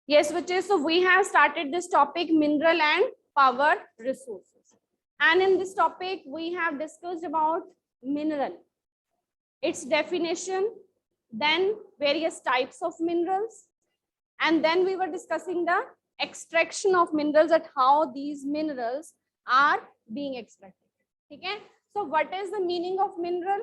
Yes, Vijay. So we have started this topic, mineral and power resources. And in this topic, we have discussed about mineral, its definition, then various types of minerals, and then we were discussing the extraction of minerals, at how these minerals are being extracted. Okay. So what is the meaning of mineral?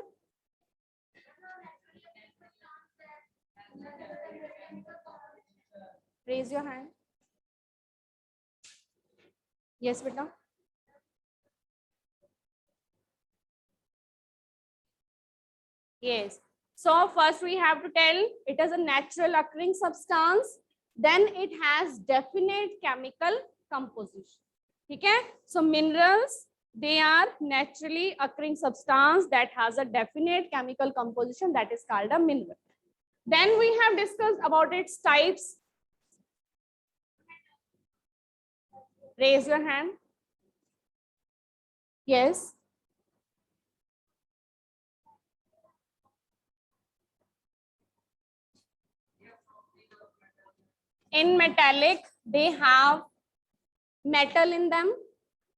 Raise your hand. Yes, beta. Yes. So first we have to tell it is a natural occurring substance. Then it has definite chemical composition. Okay. So minerals, they are naturally occurring substance that has a definite chemical composition, that is called a mineral. Then we have discussed about its types. Raise your hand. Yes. In metallic, they have metal in them,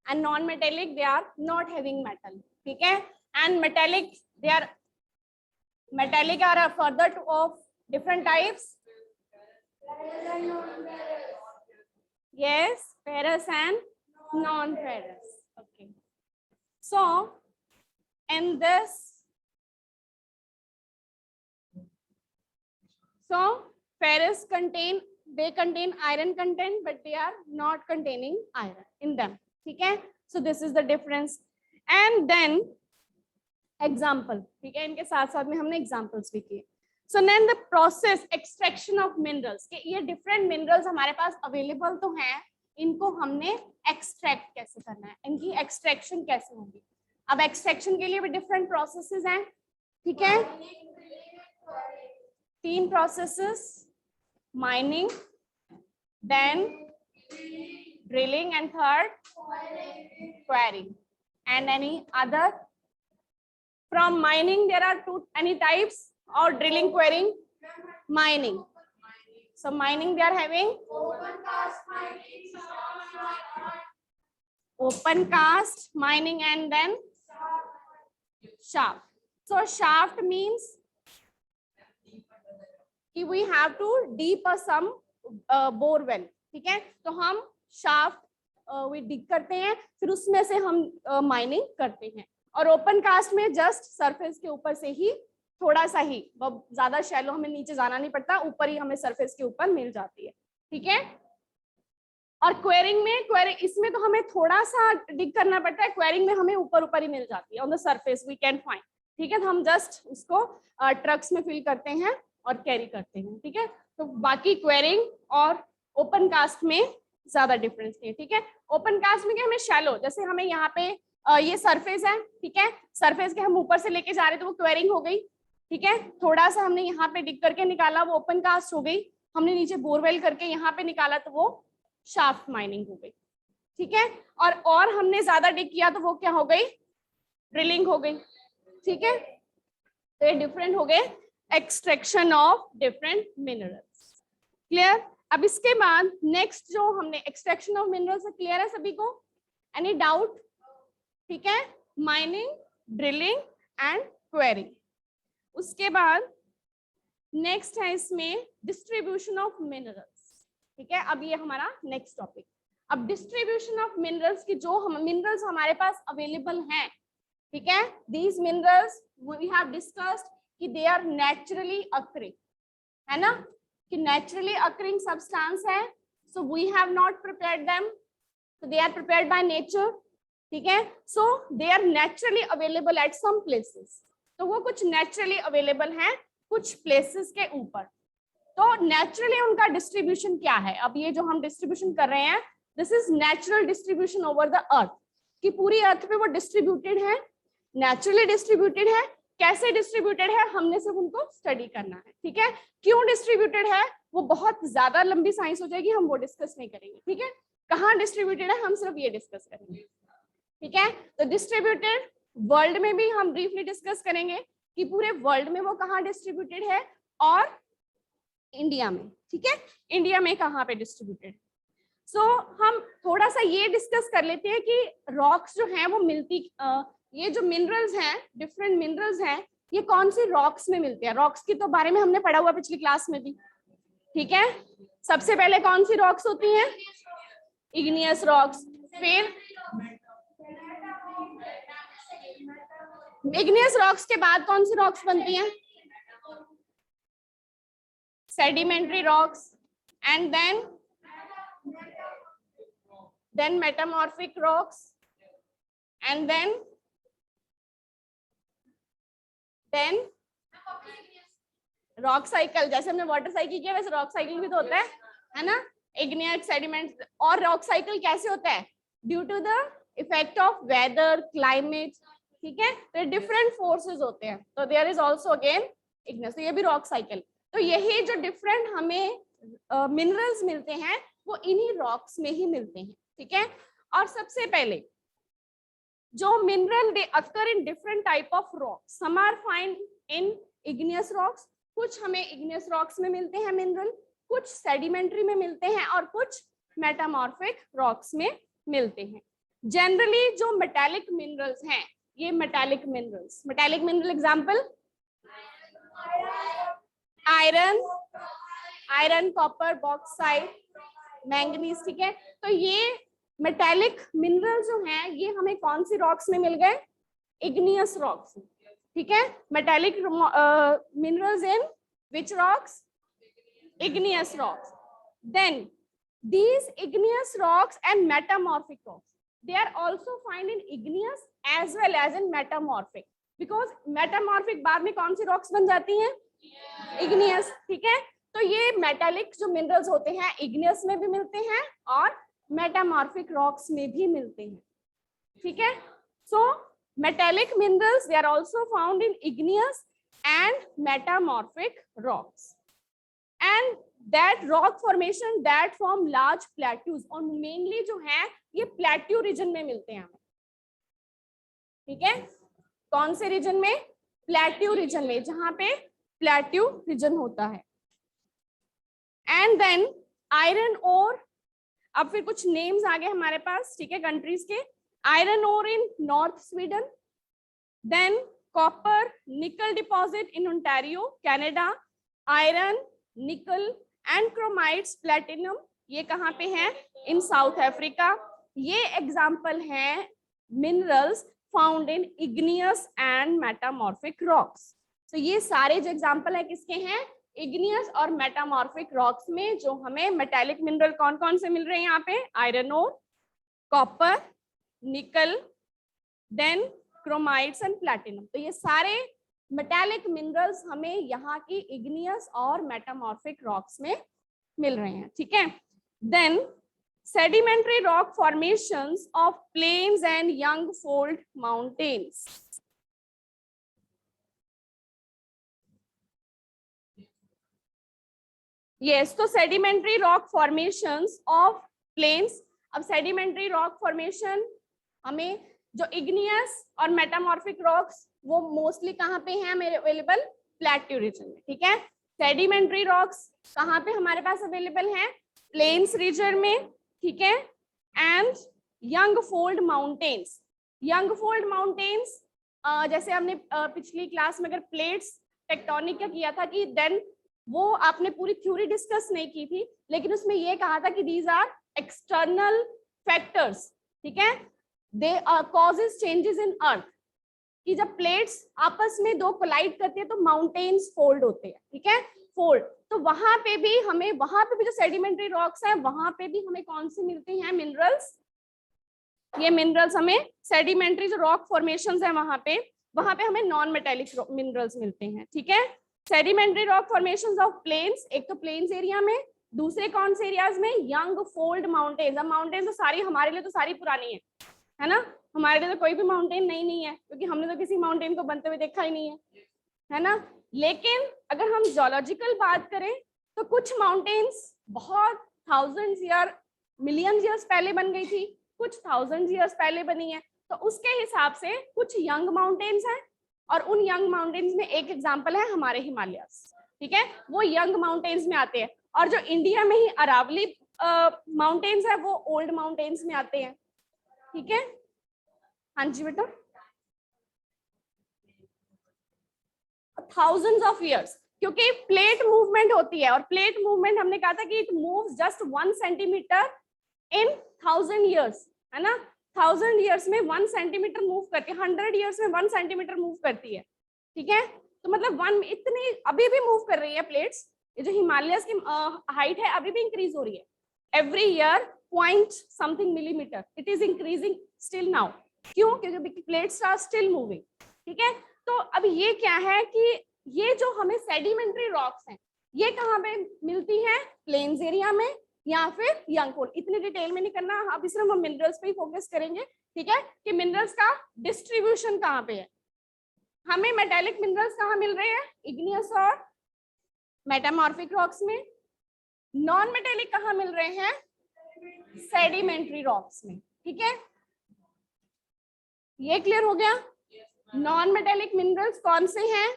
and non-metallic, they are not having metal. Okay. And metallic, they are a further of different types. Yes, ferrous and non-ferrous. Okay. So in this, so ferrous contain iron content, but they are not containing iron in them. Okay. So this is the difference. And then example, ठीक है, इनके साथ साथ में हमने examples भी किए. So then the process extraction of minerals, के ये डिफरेंट मिनरल्स हमारे पास अवेलेबल तो हैं, इनको हमने एक्सट्रैक्ट कैसे करना है, इनकी एक्सट्रैक्शन कैसे होगी. अब एक्सट्रैक्शन के लिए भी डिफरेंट प्रोसेसेस हैं. ठीक है, 3 processes, mining, then drilling, and third quarrying. And any other? From mining, there are any types, or drilling, quarrying? Mining. So mining, they are having open cast mining, and then shaft. So shaft means कि we have to deep some bore well. ठीक है, तो हम shaft we dig करते हैं, फिर उसमें से हम mining करते हैं. और ओपन कास्ट में जस्ट सरफेस के ऊपर से ही थोड़ा सा ही, ज्यादा शैलो हमें नीचे जाना नहीं पड़ता, ऊपर ही हमें सरफेस के ऊपर मिल जाती है. ठीक है. और क्वेरिंग में, इसमें तो हमें थोड़ा सा डिग करना पड़ता है, क्वेरिंग में हमें ऊपर ऊपर ही मिल जाती है, on the surface we can find. ठीक है, तो हम जस्ट उसको ट्रक्स में फिल करते हैं और कैरी करते हैं. ठीक है, तो बाकी क्वेरिंग और ओपन कास्ट में ज्यादा डिफरेंस नहीं है. ठीक है, ओपन कास्ट में क्या, हमें शैलो, जैसे हमें यहाँ पे ये सरफेस है. ठीक है, सरफेस के हम ऊपर से लेके जा रहे तो वो क्वेरिंग हो गई. ठीक है, थोड़ा सा हमने यहाँ पे डिग करके निकाला, वो ओपन कास्ट हो गई. हमने नीचे बोरवेल करके यहाँ पे निकाला तो वो शाफ्ट माइनिंग हो गई. ठीक है, और हमने ज्यादा डिग किया तो वो क्या हो गई, ड्रिलिंग हो गई. ठीक है, तो ये डिफरेंट हो गए extraction of different minerals. Clear? अब इसके बाद नेक्स्ट जो हमने एक्सट्रैक्शन ऑफ मिनरल्स, क्लियर है सभी को? Any doubt? ठीक है, माइनिंग, ड्रिलिंग एंड क्वेरिंग. उसके बाद नेक्स्ट है इसमें डिस्ट्रीब्यूशन ऑफ मिनरल्स. ठीक है, अब ये हमारा नेक्स्ट टॉपिक. अब डिस्ट्रीब्यूशन ऑफ मिनरल्स की जो मिनरल्स हमारे पास अवेलेबल हैं. ठीक है, these minerals we have discussed कि दे आर नेचुरली अकरिंग, है ना, कि नेचुरली अकरिंग सब्सटेंस है. So we have not prepared them, so they are prepared by nature. ठीक है, so they are naturally available at some places. तो वो कुछ नेचुरली अवेलेबल हैं कुछ प्लेसेस के ऊपर. तो नेचुरली उनका डिस्ट्रीब्यूशन क्या है? अब ये जो हम डिस्ट्रीब्यूशन कर रहे हैं, this is natural distribution over the earth, कि पूरी अर्थ पे वो डिस्ट्रीब्यूटेड है, नेचुरली डिस्ट्रीब्यूटेड है. कैसे डिस्ट्रीब्यूटेड है, हमने सिर्फ उनको स्टडी करना है. ठीक है, क्यों डिस्ट्रीब्यूटेड है वो बहुत ज्यादा लंबी साइंस हो जाएगी, हम वो डिस्कस नहीं करेंगे. ठीक है, कहाँ डिस्ट्रीब्यूटेड है हम सिर्फ ये डिस्कस करेंगे. ठीक है, तो डिस्ट्रीब्यूटेड वर्ल्ड में भी हम ब्रीफली डिस्कस करेंगे कि पूरे वर्ल्ड में वो कहाँ डिस्ट्रीब्यूटेड है, और इंडिया में, ठीक है। इंडिया में कहाँ पे डिस्ट्रीब्यूटेड। सो हम थोड़ा सा ये डिस्कस कर लेते हैं कि रॉक्स जो हैं वो मिलती ये जो मिनरल्स हैं, डिफरेंट मिनरल्स हैं, ये कौन सी रॉक्स में मिलते हैं। रॉक्स की तो बारे में हमने पढ़ा हुआ पिछली क्लास में भी, ठीक है। सबसे पहले कौन सी रॉक्स होती हैं, इग्नियस रॉक्स। फिर इग्नियस रॉक्स के बाद कौन सी रॉक्स बनती हैं, sedimentary rocks, and then metamorphic rocks, and then rock cycle. जैसे हमने वाटर साइकिल किया वैसे रॉक साइकिल भी तो होता है ना। इग्नियस, सेडिमेंट और रॉक साइकिल कैसे होता है, due to the effect of weather, climate, ठीक है। तो डिफरेंट फोर्सेस होते हैं, तो there is also again igneous, तो ये भी रॉक साइकिल। तो यही जो डिफरेंट हमें मिनरल्स मिलते हैं वो इन्हीं रॉक्स में ही मिलते हैं, ठीक है। और सबसे पहले जो mineral they occur in different type of rocks, some are find in igneous rocks, कुछ हमें इग्नियस रॉक्स में मिलते हैं मिनरल, कुछ सेडिमेंट्री में मिलते हैं और कुछ मेटामॉर्फिक रॉक्स में मिलते हैं। जनरली जो मेटालिक मिनरल्स हैं, ये metallic minerals, metallic mineral example iron, copper, bauxite, manganese, ठीक है। तो ये मेटालिक मिनरल जो हैं ये हमें कौन सी रॉक्स में मिल गए, इग्नियस रॉक्स, ठीक है। Metallic minerals in which rocks, igneous rocks. Then these igneous rocks and metamorphic rocks, they are also found in igneous as well as in metamorphic, because metamorphic बाद में कौन सी rocks बन जाती हैं, igneous, ठीक है। तो ये metallic जो minerals होते हैं igneous में भी मिलते हैं और metamorphic rocks में भी मिलते हैं, ठीक है। So metallic minerals they are also found in igneous and metamorphic rocks. And that rock formation that form large plateaus, और mainly जो है ये plateau region में मिलते हैं हमें, ठीक है। कौन से रीजन में, plateau region में, जहां पे plateau region होता है। एंड देन आयरन ओर, अब फिर कुछ नेम्स आ गए हमारे पास, ठीक है, कंट्रीज के। Iron ore in north Sweden, then copper nickel deposit in Ontario Canada, iron, nickel and chromides, platinum, ये कहाँ पे हैं, इन साउथ अफ्रीका। ये एग्जाम्पल हैं minerals found in igneous and metamorphic rocks. तो ये सारे जो एग्जाम्पल है किसके हैं, इग्नियस और मेटामॉर्फिक रॉक्स में जो हमें मेटालिक मिनरल कौन कौन से मिल रहे हैं यहाँ पे, आयरन ओर, कॉपर, निकल, देन क्रोमाइड्स एंड प्लेटिनम। तो ये सारे मेटालिक मिनरल्स हमें यहाँ की इग्नियस और मेटामॉर्फिक रॉक्स में मिल रहे हैं, ठीक है। Then sedimentary rock formations of plains and young fold mountains. Yes, तो sedimentary rock formations of plains. अब सेडिमेंट्री रॉक फॉर्मेशन हमें जो इग्नियस और मेटामॉर्फिक रॉक्स वो मोस्टली कहाँ पे हैं मेरे अवेलेबल, प्लेट्यू रीजन में, ठीक है। सेडिमेंट्री रॉक्स कहाँ पे हमारे पास अवेलेबल हैं, प्लेन्स रीजन में, ठीक है। And young fold mountains, young fold mountains जैसे हमने पिछली क्लास में अगर प्लेट्स टेक्टोनिक का किया था कि देन वो आपने पूरी थ्योरी डिस्कस नहीं की थी, लेकिन उसमें ये कहा था कि दीज आर एक्सटर्नल फैक्टर्स, ठीक है, दे कॉजेज चेंजेस इन अर्थ, कि जब प्लेट्स आपस में दो कोलाइड करते हैं तो माउंटेन्स फोल्ड होते हैं, ठीक है, फोल्ड। तो वहां पे भी हमें, वहां पे भी जो सेडिमेंट्री रॉक्स हैं वहां पे भी हमें कौन सी मिलती हैं, मिनरल्स। ये मिनरल्स हमें सेडिमेंट्री जो रॉक फॉर्मेशंस है वहां पे हमें नॉन मेटेलिक मिनरल्स मिलते हैं, ठीक है। Sedimentary rock formations of plains, एक तो प्लेन्स एरिया में, दूसरे कौन से एरियाज में, यंग फोल्ड माउंटेन्स। अब माउंटेन्स तो सारी हमारे लिए तो सारी पुरानी है ना, हमारे लिए तो कोई भी माउंटेन नहीं है, क्योंकि हमने तो किसी माउंटेन को बनते हुए देखा ही नहीं है ना। लेकिन अगर हम जियोलॉजिकल बात करें तो कुछ माउंटेन्स बहुत थाउजेंड्स ईयर, मिलियंस ईयर्स पहले बन गई थी, कुछ थाउजेंड्स ईयर्स पहले बनी है। तो उसके हिसाब से कुछ यंग माउंटेन्स हैं, और उन यंग माउंटेन्स में एक एग्जांपल है हमारे हिमालयस, ठीक है, वो यंग माउंटेन्स में आते हैं, और जो इंडिया में ही अरावली माउंटेन्स है वो ओल्ड माउंटेन्स में आते हैं। ठीक है, हाँ जी बेटा, थाउजेंड्स ऑफ इयर्स, क्योंकि प्लेट मूवमेंट होती है, और प्लेट मूवमेंट हमने कहा था कि it moves just 1 centimetre in 1000 years, है ना, 1000 ईयर्स में 1 सेंटीमीटर मूव करती है, 100 ईयर्स में 1 सेंटीमीटर मूव करती है। ठीक है, तो मतलब 1 इतनी अभी भी मूव कर रही है प्लेट्स, ये जो हिमालयस की हाइट है अभी भी इंक्रीज हो रही है, every year point something millimetre, it is increasing still now. क्यों? क्योंकि प्लेट्स आर स्टिल मूविंग। ठीक है, तो अब ये क्या है कि ये जो हमें सेडिमेंट्री रॉक्स हैं, ये कहाँ पे मिलती हैं? प्लेन्स एरिया में या फिर यंग कोल। इतनी डिटेल में नहीं करना, अब सिर्फ हम मिनरल्स पे ही फोकस करेंगे। ठीक है, कि मिनरल्स का डिस्ट्रीब्यूशन कहाँ पे है। हमें मेटेलिक मिनरल्स कहाँ मिल रहे हैं? इग्नियस और मेटामॉर्फिक रॉक्स में। नॉन मेटेलिक कहाँ मिल रहे हैं? सेडिमेंट्री रॉक्स में। ठीक है, ये क्लियर हो गया। नॉन मेटेलिक मिनरल्स कौन से हैं?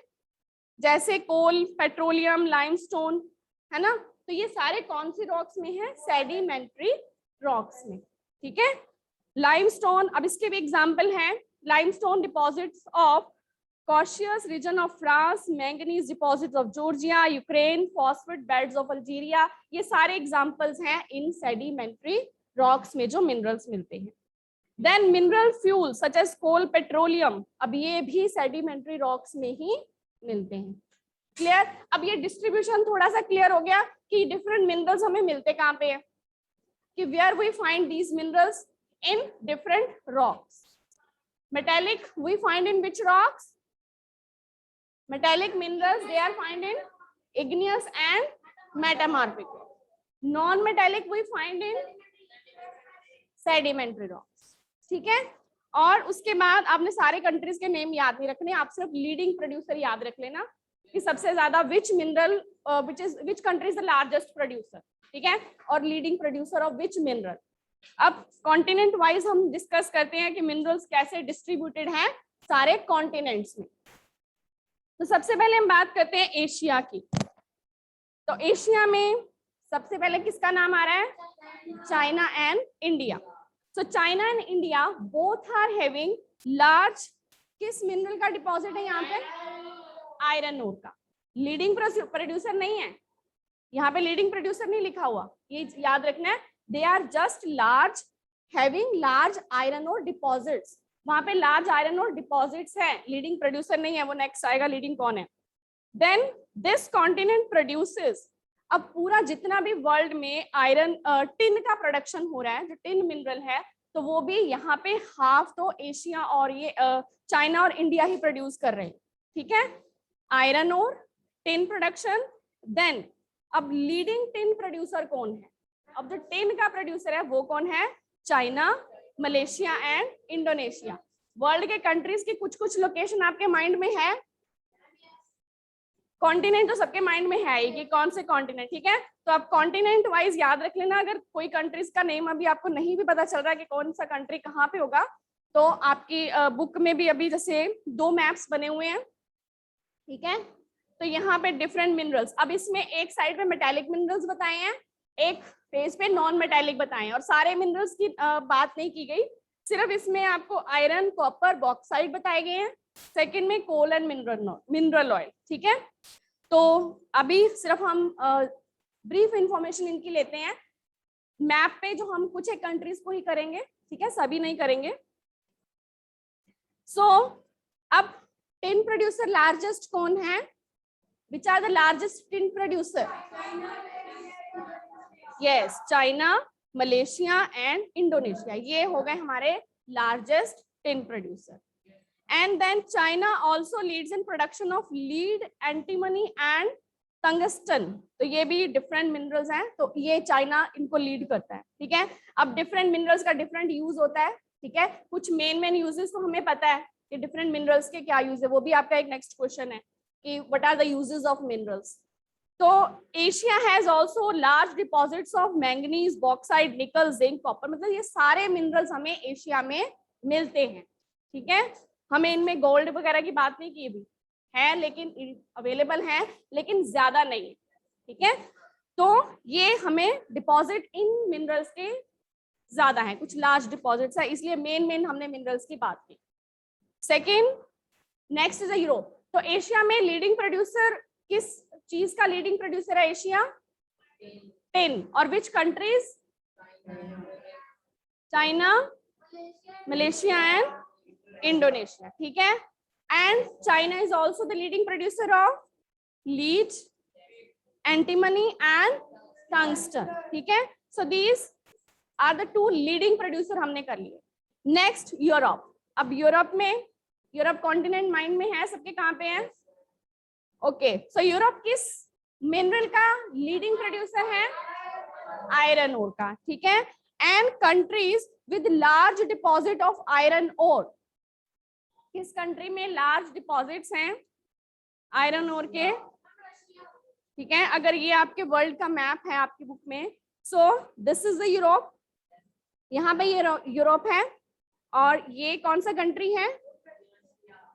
जैसे कोल, पेट्रोलियम, लाइमस्टोन, है ना, तो ये सारे कौन सी रॉक्स में है? सेडिमेंट्री रॉक्स में। ठीक है, लाइमस्टोन, अब इसके भी एग्जांपल हैं, limestone deposits of Caucasus region of France, manganese deposits of Georgia, Ukraine, phosphate beds of Algeria, ये सारे एग्जांपल्स हैं इन सेडिमेंट्री रॉक्स में जो मिनरल्स मिलते हैं। Then mineral fuel such as coal, petroleum, अब ये भी सेडिमेंट्री रॉक्स में ही मिलते हैं। क्लियर? अब ये डिस्ट्रीब्यूशन थोड़ा सा क्लियर हो गया कि डिफरेंट मिनरल्स हमें मिलते कहाँ पे हैं, कि where we find these minerals in different rocks. Metallic we find in which rocks? Metallic minerals they are found in igneous and metamorphic rocks. Non-metallic we find in sedimentary rocks. ठीक है, और उसके बाद आपने सारे कंट्रीज के name याद नहीं रखने, आप सिर्फ लीडिंग प्रोड्यूसर याद रख लेना कि सबसे ज्यादा विच mineral, which country is the largest producer. ठीक है, और leading producer of which mineral. अब कॉन्टिनेंट वाइज हम डिस्कस करते हैं कि मिनरल्स कैसे डिस्ट्रीब्यूटेड हैं सारे कॉन्टिनेंट्स में। तो सबसे पहले हम बात करते हैं एशिया की। तो एशिया में सबसे पहले किसका नाम आ रहा है? China and India. So China and India both are having large, किस मिनरल का डिपॉजिट है यहाँ पे? आयरन ओर का। लीडिंग प्रोड्यूसर नहीं है यहाँ पे, लीडिंग प्रोड्यूसर नहीं लिखा हुआ, ये याद रखना है। They are just large, having large iron ore deposits, वहां पे लार्ज आयरन और डिपॉजिट्स हैं, लीडिंग प्रोड्यूसर नहीं है। वो नेक्स्ट आएगा, लीडिंग कौन है। देन दिस कॉन्टिनेंट प्रोड्यूसेस, अब पूरा जितना भी वर्ल्ड में आयरन टिन का प्रोडक्शन हो रहा है, जो टिन मिनरल है, तो वो भी यहाँ पे हाफ तो एशिया और ये चाइना और इंडिया ही प्रोड्यूस कर रहे हैं। ठीक है, आयरन और टिन प्रोडक्शन। देन अब लीडिंग टिन प्रोड्यूसर कौन है? अब जो टिन का प्रोड्यूसर है वो कौन है? China, Malaysia and Indonesia. World के कंट्रीज की कुछ कुछ लोकेशन आपके माइंड में है? कॉन्टिनेंट तो सबके माइंड में है कि कौन से कॉन्टिनेंट। ठीक है, तो आप कॉन्टिनेंट वाइज याद रख लेना। अगर कोई कंट्रीज का नेम अभी आपको नहीं भी पता चल रहा है कि कौन सा कंट्री कहाँ पे होगा, तो आपकी बुक में भी अभी जैसे 2 मैप्स बने हुए हैं। ठीक है, तो यहाँ पे डिफरेंट मिनरल्स, अब इसमें एक साइड पे मेटेलिक मिनरल्स बताए हैं, एक पेज पे नॉन मेटेलिक बताए, और सारे मिनरल्स की बात नहीं की गई, सिर्फ इसमें आपको आयरन, कॉपर, बॉक्साइट बताए गए हैं। सेकंड में कोल एंड मिनरल ऑयल। ठीक है, तो अभी सिर्फ हम ब्रीफ इंफॉर्मेशन इनकी लेते हैं। मैप पे जो हम कुछ एक कंट्रीज को ही करेंगे, ठीक है, सभी नहीं करेंगे। सो अब टिन प्रोड्यूसर लार्जेस्ट कौन है? Which are the largest tin producer? Yes, China, Malaysia and Indonesia, ये हो गए हमारे largest tin producer. And then China also leads in production of lead, antimony and tungsten, तो ये भी डिफरेंट मिनरल्स हैं, तो ये चाइना इनको लीड करता है। ठीक है, अब डिफरेंट मिनरल्स का डिफरेंट यूज होता है। ठीक है, कुछ मेन यूजेस तो हमें पता है कि डिफरेंट मिनरल्स के क्या यूज है, वो भी आपका एक नेक्स्ट क्वेश्चन है कि what are the uses of minerals. तो Asia has also large deposits of manganese, bauxite, nickel, zinc, copper, मतलब ये सारे मिनरल्स हमें एशिया में मिलते हैं। ठीक है, हमें इनमें गोल्ड वगैरह की बात नहीं की अभी, है, लेकिन अवेलेबल है, लेकिन ज्यादा नहीं है, ठीक है। तो ये हमें डिपॉजिट इन मिनरल्स के ज्यादा है, कुछ लार्ज डिपॉजिट्स है, इसलिए मेन हमने मिनरल्स की बात की। Second, next is Europe. तो एशिया में लीडिंग प्रोड्यूसर किस चीज का लीडिंग प्रोड्यूसर है एशिया? टिन। और which countries? China, Malaysia and Indonesia, ठीक है। And China is also the leading producer of lead, antimony and tungsten, ठीक है। So these are the two leading producer हमने कर लिए। Next Europe. अब यूरोप में, यूरोप कॉन्टिनेंट माइंड में है सबके, कहां पे है? ओके, सो यूरोप किस मिनरल का लीडिंग प्रोड्यूसर है? आयरन ओर का, ठीक है। And countries with large deposit of iron ore, किस कंट्री में लार्ज डिपॉजिट्स हैं आयरन ओर के? ठीक है, अगर ये आपके वर्ल्ड का मैप है आपकी बुक में, so this is the Europe, यहाँ पे ये यूरोप है, और ये कौन सा कंट्री है?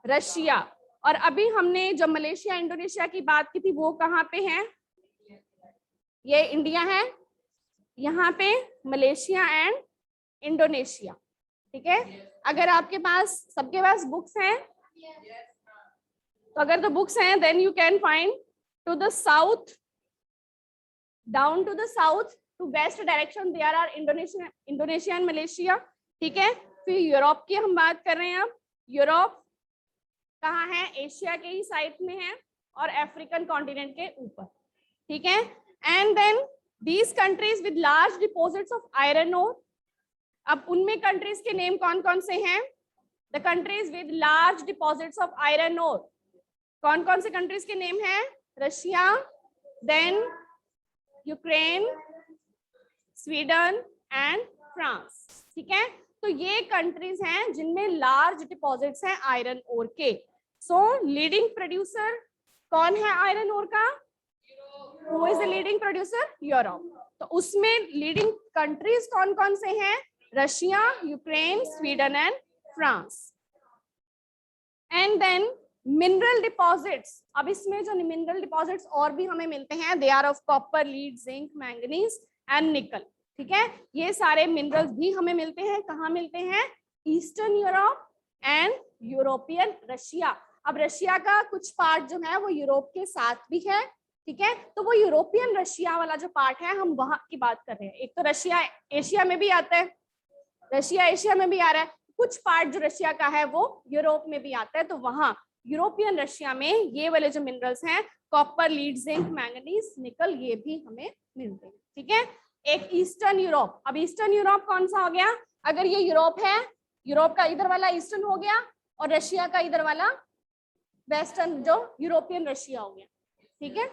रशिया। और अभी हमने जो मलेशिया इंडोनेशिया की बात की थी वो कहाँ पे है? ये इंडिया है, यहाँ पे मलेशिया एंड इंडोनेशिया, ठीक है। अगर आपके पास, सबके पास बुक्स हैं, तो अगर तो बुक्स हैं then you can find to the south, down to the south to west direction there are Indonesia and Malaysia, ठीक है। फिर यूरोप की हम बात कर रहे हैं। अब यूरोप कहाँ है? एशिया के ही साइड में है और अफ्रीकन कॉन्टिनेंट के ऊपर, ठीक है। And then these countries with large deposits of iron ore, अब उनमें कंट्रीज के नेम कौन कौन से हैं? The countries with large deposits of iron ore, कौन कौन से कंट्रीज के नेम हैं? Russia, then Ukraine, Sweden and France, ठीक है। तो ये कंट्रीज हैं जिनमें लार्ज डिपॉजिट्स हैं आयरन ओर के। सो लीडिंग प्रोड्यूसर कौन है आयरन ओर का? Who is the leading producer? Europe. तो उसमें लीडिंग कंट्रीज कौन कौन से हैं? Russia, Ukraine, Sweden and France. And then mineral deposits, अब इसमें जो मिनरल डिपॉजिट्स और भी हमें मिलते हैं, they are of copper, lead, zinc, manganese and nickel, ठीक है। ये सारे मिनरल्स भी हमें मिलते हैं, कहाँ मिलते हैं? Eastern Europe and European Russia. अब रशिया का कुछ पार्ट जो है वो यूरोप के साथ भी है, ठीक है। तो वो यूरोपियन रशिया वाला जो पार्ट है हम वहां की बात कर रहे हैं। एक तो रशिया एशिया में भी आता है, रशिया एशिया में भी आ रहा है, कुछ पार्ट जो रशिया का है वो यूरोप में भी आता है। तो वहां यूरोपियन रशिया में ये वाले जो मिनरल्स हैं, कॉपर, लीड, जिंक, मैंगनीज, निकल, ये भी हमें मिलते हैं, ठीक है। एक ईस्टर्न यूरोप। अब ईस्टर्न यूरोप कौन सा हो गया? अगर ये यूरोप है, यूरोप का इधर वाला ईस्टर्न हो गया, और रशिया का इधर वाला वेस्टर्न, जो यूरोपियन रशिया हो गया, ठीक है।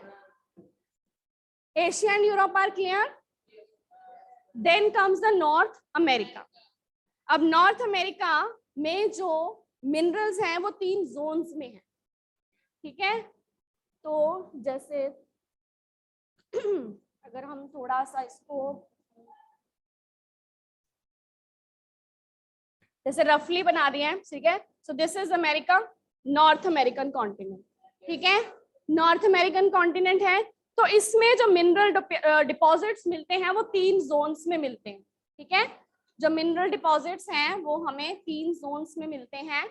Asia and Europe are clear. Then comes the North America. अब नॉर्थ अमेरिका में जो मिनरल्स हैं वो 3 जोन्स में हैं, ठीक है। तो जैसे अगर हम थोड़ा सा इसको जैसे रफली बना दिए हैं, ठीक है। So this is America, north American continent, ठीक है। नॉर्थ अमेरिकन कॉन्टिनेंट है, तो इसमें जो मिनरल डिपॉजिट्स मिलते हैं वो 3 जोन्स में मिलते हैं, ठीक है। जो मिनरल डिपॉजिट्स हैं वो हमें 3 जोन्स में मिलते हैं।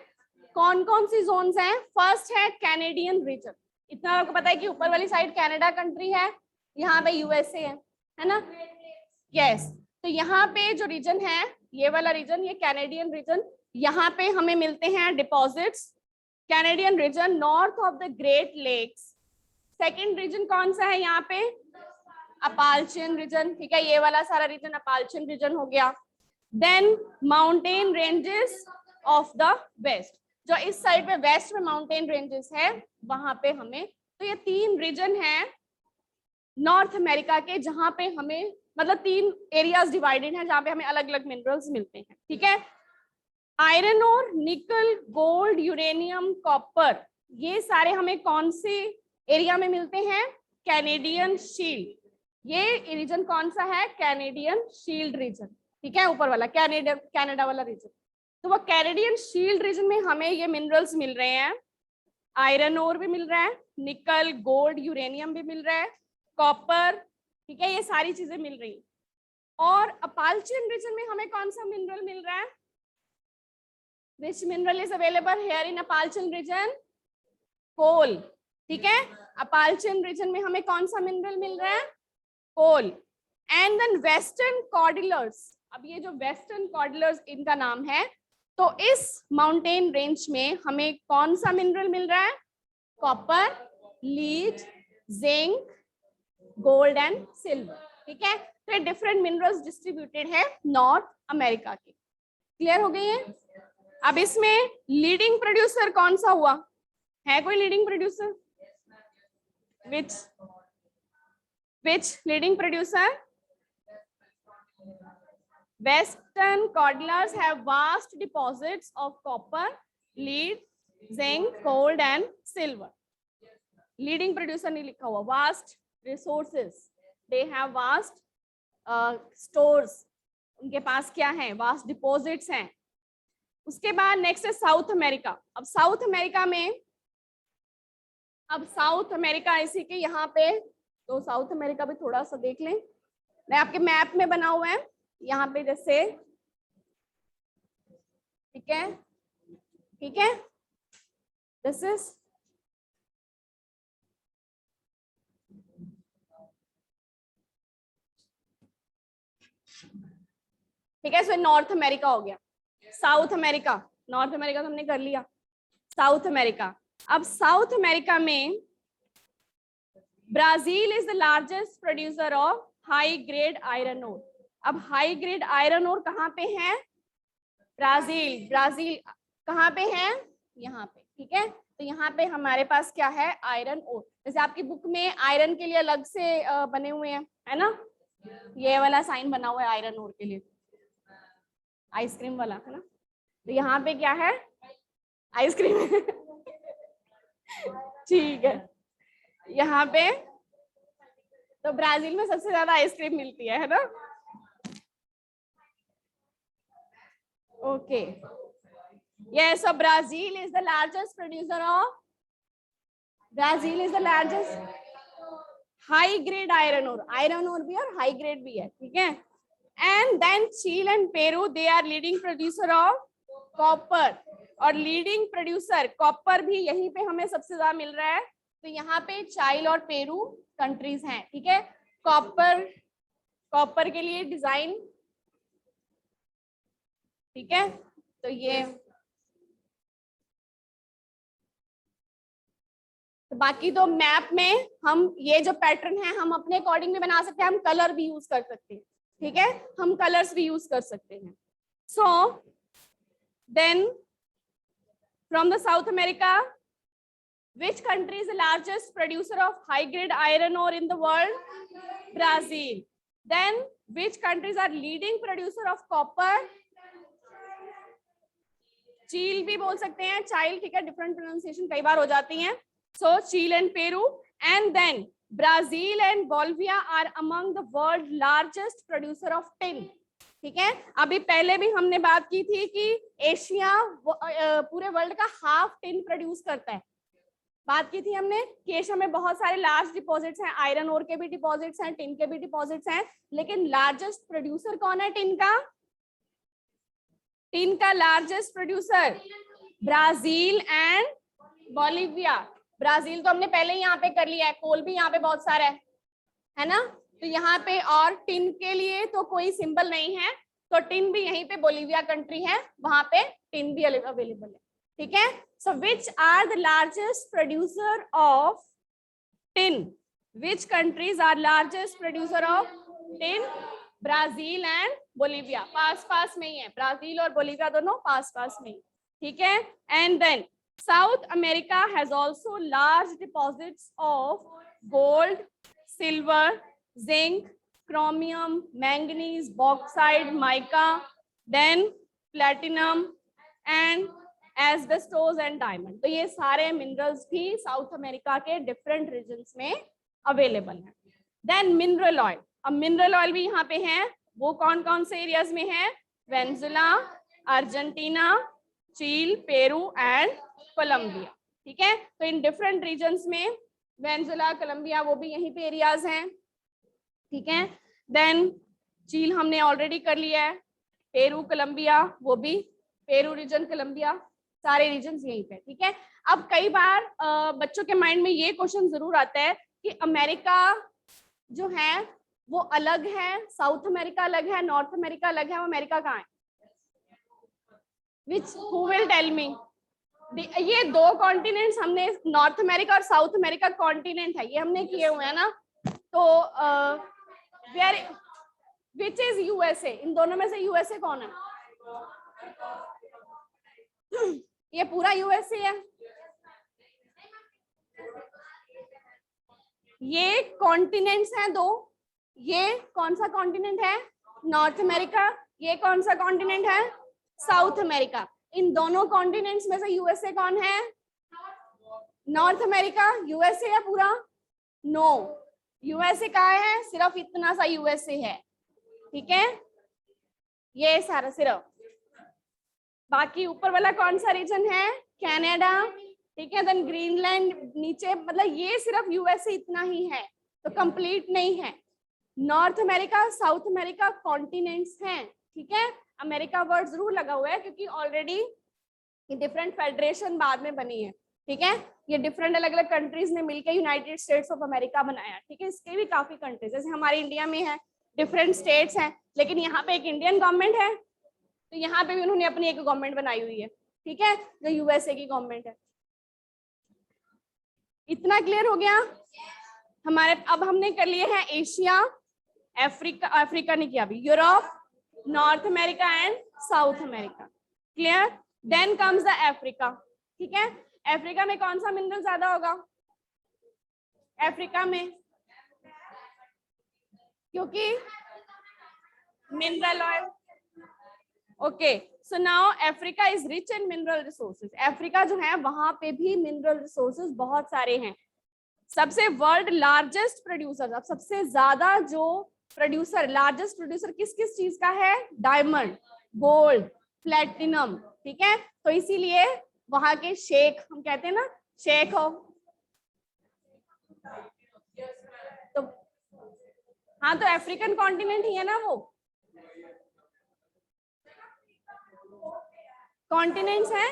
कौन कौन सी जोन्स हैं? फर्स्ट है कैनेडियन रीजन। इतना आपको पता है कि ऊपर वाली साइड कनाडा कंट्री है, यहाँ पे यूएसए है ना? यस। तो यहाँ पे जो रीजन है, ये वाला रीजन, ये कैनेडियन रीजन, यहाँ पे हमें मिलते हैं deposits. Canadian region, north of the Great Lakes. Second region कौन सा है यहाँ पे? अपाल्चियन रीजन, ठीक है। ये वाला सारा रीजन अपाल्चियन रीजन हो गया। Then mountain ranges of the west, जो इस साइड पे वेस्ट में माउंटेन रेंजेस है वहां पे हमें, तो ये 3 रीजन है नॉर्थ अमेरिका के, जहां पे हमें मतलब 3 एरियाज डिवाइडेड हैं जहां पे हमें अलग अलग मिनरल्स मिलते हैं, ठीक है। आयरन और निकल, गोल्ड, यूरेनियम, कॉपर, ये सारे हमें कौन से एरिया में मिलते हैं? Canadian shield. ये रीजन कौन सा है? कैनेडियन शील्ड रीजन, ठीक है। ऊपर वाला कनाडा वाला रीजन, तो वो कैनेडियन शील्ड रीजन में हमें ये मिनरल्स मिल रहे हैं। आयरन ओर भी मिल रहा है, निकल, गोल्ड, यूरेनियम भी मिल रहा है, कॉपर, ठीक है, ये सारी चीजें मिल रही। और अपाल्चियन रीजन में हमें कौन सा मिनरल मिल रहा है? Which mineral is available here in Appalachian region? Coal, ठीक है। अपाल्चियन रीजन में हमें कौन सा मिनरल मिल रहा है? कोल। एंड देन वेस्टर्न कॉर्डिलर्स, अब ये जो वेस्टर्न कॉर्डिलर्स इनका नाम है, तो इस माउंटेन रेंज में हमें कौन सा मिनरल मिल रहा है? Copper, lead, zinc, gold and silver, ठीक है। तो ये डिफरेंट मिनरल्स डिस्ट्रीब्यूटेड है नॉर्थ अमेरिका के। क्लियर हो गई है? अब इसमें लीडिंग प्रोड्यूसर कौन सा हुआ है? कोई leading producer? which leading producer? Western cordillers have vast deposits of copper, lead, zinc, gold and silver. Leading producer नहीं लिखा हुआ, vast resources, they have vast stores, उनके पास क्या है? vast deposits हैं। उसके बाद नेक्स्ट है साउथ अमेरिका। अब साउथ अमेरिका में, अब साउथ अमेरिका इसी के यहाँ पे, तो साउथ अमेरिका भी थोड़ा सा देख लें, मैं आपके मैप में बना हुआ है यहाँ पे, जैसे, ठीक है, ठीक है, दिस इज, ठीक है, सो नॉर्थ अमेरिका हो गया। साउथ अमेरिका, नॉर्थ अमेरिका तो हमने कर लिया, साउथ अमेरिका। अब साउथ अमेरिका में Brazil is the largest producer of high grade iron ore. अब हाई ग्रेड आयरन ओर कहाँ पे है? ब्राजील। ब्राजील कहाँ पे है? यहाँ पे, ठीक है। तो यहाँ पे हमारे पास क्या है? Iron ore. जैसे आपकी बुक में आयरन के लिए अलग से बने हुए हैं, है ना, ये वाला साइन बना हुआ है आयरन ओर के लिए, आइसक्रीम वाला, है ना। तो यहाँ पे क्या है? आइसक्रीम ठीक है। यहाँ पे तो ब्राजील में सबसे ज्यादा आइसक्रीम मिलती है ना। Okay, yes, so Brazil is the largest producer of, Brazil is the largest high grade iron ore भी और हाई ग्रेड भी है, ठीक है। And then Chile and Peru, they are leading producer of copper, और लीडिंग प्रोड्यूसर कॉपर भी यहीं पे हमें सबसे ज्यादा मिल रहा है। तो यहाँ पे चाइल और पेरू कंट्रीज हैं, ठीक है। कॉपर, कॉपर के लिए डिजाइन, ठीक है। तो ये, तो बाकी तो मैप में हम ये जो पैटर्न है हम अपने अकॉर्डिंग भी बना सकते हैं, हम कलर भी यूज कर सकते हैं, ठीक है, हम कलर्स भी यूज कर सकते हैं। So then from the South America, which country is the largest producer of high grade iron ore in the world? Brazil. Then which countries are leading producer of copper? चील भी बोल सकते हैं, चाइल, ठीक है, डिफरेंट प्रोनाउंसिएशन कई बार हो जाती हैं। So Chile and Peru, and then Brazil and Bolivia are among the world largest producer of tin, ठीक है। अभी पहले भी हमने बात की थी कि एशिया पूरे वर्ल्ड का हाफ टिन प्रोड्यूस करता है, बात की थी हमने कि एशिया में बहुत सारे लार्ज डिपॉजिट्स हैं, आयरन ओर के भी डिपॉजिट्स हैं, टिन के भी डिपॉजिट्स हैं, लेकिन लार्जेस्ट प्रोड्यूसर कौन है टिन का? टिन का largest producer Brazil and Bolivia. Brazil तो हमने पहले ही यहाँ पे कर लिया है, कोल भी यहाँ पे बहुत सारा है ना। तो यहाँ पे और टिन के लिए तो कोई सिंबल नहीं है, तो टिन भी यहीं पे बोलिविया कंट्री है, वहां पे टिन भी अवेलेबल है, ठीक है। So which are the largest producer of tin? Which countries are largest producer of tin? Brazil and Bolivia. पास पास में ही है, ब्राजील और बोलिविया दोनों पास पास में ही, ठीक है। And then South America has also large deposits of gold, silver, zinc, chromium, manganese, bauxite, mica, then platinum and asbestos and diamond. तो ये सारे मिनरल्स भी साउथ अमेरिका के डिफरेंट रीजन्स में अवेलेबल हैं। देन मिनरल ऑयल, अब mineral oil भी यहाँ पे है, वो कौन कौन से एरियाज में है? वेनेजुला, अर्जेंटीना, चील, पेरू एंड कोलंबिया, ठीक है। तो इन डिफरेंट रीजन्स में वेनेजुएला, कोलंबिया, वो भी यहीं पे एरियाज हैं, ठीक है। देन चील हमने ऑलरेडी कर लिया है, पेरू, कोलंबिया, वो भी पेरू रीजन, कोलंबिया, सारे रीजन्स यहीं पे, ठीक है। अब कई बार बच्चों के माइंड में ये क्वेश्चन जरूर आता है कि अमेरिका जो है वो अलग है, साउथ अमेरिका अलग है, नॉर्थ अमेरिका अलग है, वो अमेरिका कहाँ है? Which who will tell me? ये दो कॉन्टिनेंट्स हमने, नॉर्थ अमेरिका और साउथ अमेरिका कॉन्टिनेंट है, ये हमने किए हुए हैं ना। तो वेयर विच इज यूएसए? इन दोनों में से यूएसए कौन है? ये पूरा यूएसए है। ये कॉन्टिनेंट्स हैं दो, ये कौन सा कॉन्टिनेंट है? North America. ये कौन सा कॉन्टिनेंट है? South America. इन दोनों कॉन्टिनेंट्स में से यूएसए कौन है? North America. यूएसए है पूरा? नो, यूएसए कहाँ है? सिर्फ इतना सा यूएसए है, ठीक है, ये सारा सिर्फ। बाकी ऊपर वाला कौन सा रीजन है? कनाडा, ठीक है। देन ग्रीनलैंड नीचे, मतलब ये सिर्फ यूएसए इतना ही है, तो कंप्लीट नहीं है। North America, south America continents हैं, ठीक है। अमेरिका वर्ड जरूर लगा हुआ है क्योंकि ऑलरेडी डिफरेंट फेडरेशन बाद में बनी है, ठीक है। ये डिफरेंट अलग अलग कंट्रीज ने मिलकर यूनाइटेड स्टेट्स ऑफ अमेरिका बनाया, ठीक है। इसके भी काफी कंट्रीज, जैसे हमारे इंडिया में है, डिफरेंट स्टेट्स हैं, लेकिन यहाँ पे एक इंडियन गवर्नमेंट है, तो यहाँ पे भी उन्होंने अपनी एक गवर्नमेंट बनाई हुई है, ठीक है, जो यूएसए की गवर्नमेंट है। इतना क्लियर हो गया हमारे? अब हमने कर लिए हैं एशिया, अफ्रीका, अफ्रीका नहीं किया अभी, Europe, North America and South America, clear. Then comes the Africa, ठीक है। अफ्रीका में कौन सा मिनरल ज्यादा होगा? अफ्रीका में, क्योंकि mineral oil, okay. So now Africa is rich in mineral resources. Africa जो है वहां पे भी मिनरल रिसोर्सेज बहुत सारे हैं। सबसे वर्ल्ड लार्जेस्ट प्रोड्यूसर, अब सबसे ज्यादा जो प्रोड्यूसर, लार्जेस्ट प्रोड्यूसर किस किस चीज का है? डायमंड, गोल्ड, प्लेटिनम, ठीक है। तो इसीलिए वहां के शेख, हम कहते हैं ना शेख हो, तो हाँ, तो अफ्रीकन कॉन्टिनेंट ही है ना, वो कॉन्टिनेंट्स हैं।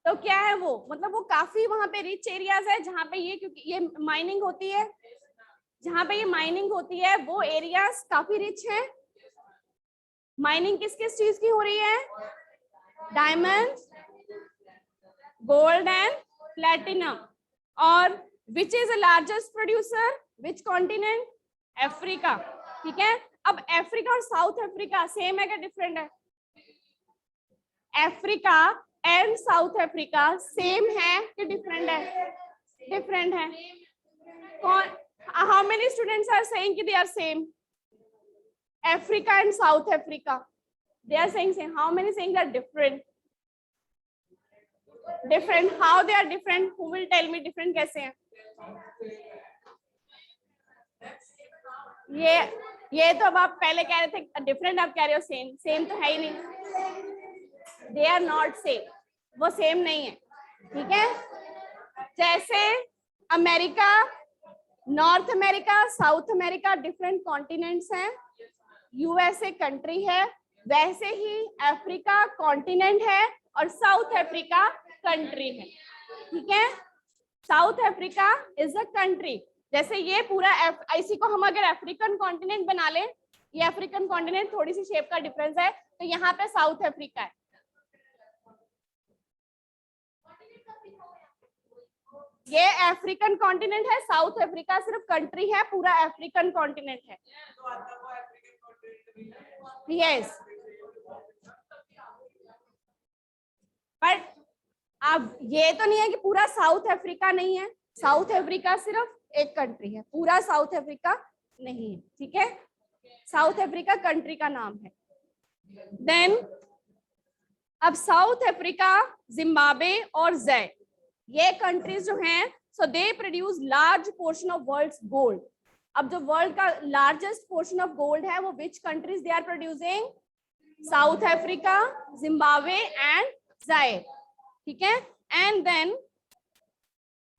तो क्या है वो, मतलब वो काफी वहां पे रिच एरियाज है जहां पे ये, क्योंकि ये माइनिंग होती है, जहां पे ये माइनिंग होती है वो एरियाज काफी रिच है। माइनिंग किस किस चीज की हो रही है? Diamond, gold and platinum. और which is the largest producer? Which continent? Africa, ठीक है। अब अफ्रीका और साउथ अफ्रीका सेम है क्या डिफरेंट है? Africa and South Africa same है कि डिफरेंट है? डिफरेंट है। कौन, how many students are saying कि they are same? Africa and South Africa, they are saying same. How many saying they are different? Different. How they are different? Who will tell me different कैसे हैं? ये तो अब आप पहले कह रहे थे डिफरेंट, आप कह रहे हो सेम। सेम तो है ही नहीं, दे आर नॉट सेम, वो सेम नहीं है, ठीक है। जैसे America, north America, south America different continents हैं, यूएसए कंट्री है, वैसे ही अफ्रीका कॉन्टिनेंट है और साउथ अफ्रीका कंट्री है, ठीक है। South Africa is a country. जैसे ये पूरा इसी को हम अगर अफ्रीकन कॉन्टिनेंट बना लें, ये अफ्रीकन कॉन्टिनेंट, थोड़ी सी शेप का डिफरेंस है, तो यहाँ पे साउथ अफ्रीका है। ये अफ्रीकन कॉन्टिनेंट है, साउथ अफ्रीका सिर्फ कंट्री है, पूरा अफ्रीकन कॉन्टिनेंट है। यस, बट अब ये तो नहीं है कि पूरा साउथ अफ्रीका नहीं है, साउथ अफ्रीका सिर्फ एक कंट्री है, पूरा साउथ अफ्रीका नहीं है, ठीक है। साउथ अफ्रीका कंट्री का नाम है। देन अब साउथ अफ्रीका, जिम्बाब्वे और ज़ैम्बिया, ये कंट्रीज जो हैं, so they produce large portion of world's gold. अब जो वर्ल्ड का लार्जेस्ट पोर्शन ऑफ गोल्ड है वो which countries they are producing? South Africa, Zimbabwe and Zambia, ठीक है। And then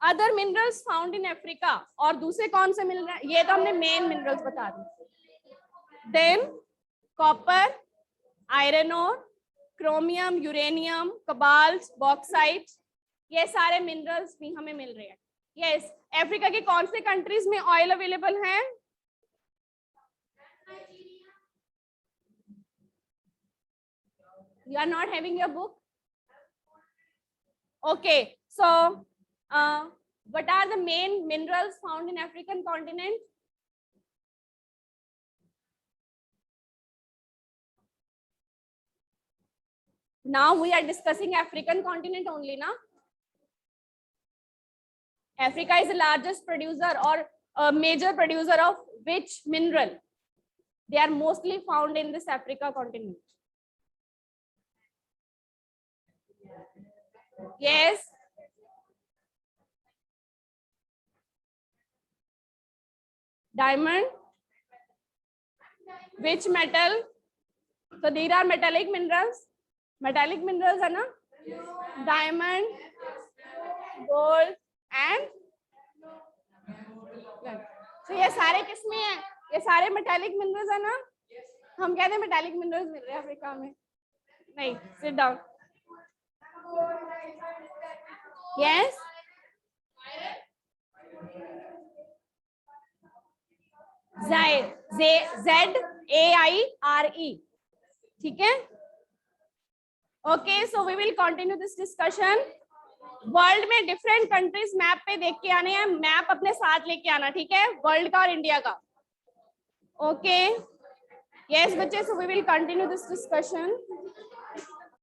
other minerals found in Africa, और दूसरे कौन से मिल रहे हैं, ये तो हमने मेन मिनरल्स बता दी। Then copper, iron ore, chromium, uranium, cobalt, bauxite, ये सारे मिनरल्स भी हमें मिल रहे हैं। यस, अफ्रीका के कौन से कंट्रीज में ऑयल अवेलेबल है? You are not having your book? Okay, so what are the main minerals found in African continent? Now we are discussing African continent only, na? Africa is the largest producer or a major producer of which mineral? They are mostly found in this Africa continent. Yes. Diamond. Which metal? So these are metallic minerals. Metallic minerals है ना? Diamond, gold and so ये सारे किसमें है? ये सारे metallic minerals है ना? हम कहते हैं मेटालिक मिनरल्स मिल रहे हैं अफ्रीका में। नहीं, सिट डाउन। यस, ZAIRE, ठीक है? Okay, so we will continue this discussion. World में डिफरेंट कंट्रीज मैप पे देख के आने हैं, मैप अपने साथ लेके आना, ठीक है? वर्ल्ड का और इंडिया का। ओके, यस बच्चे, so we will continue this discussion.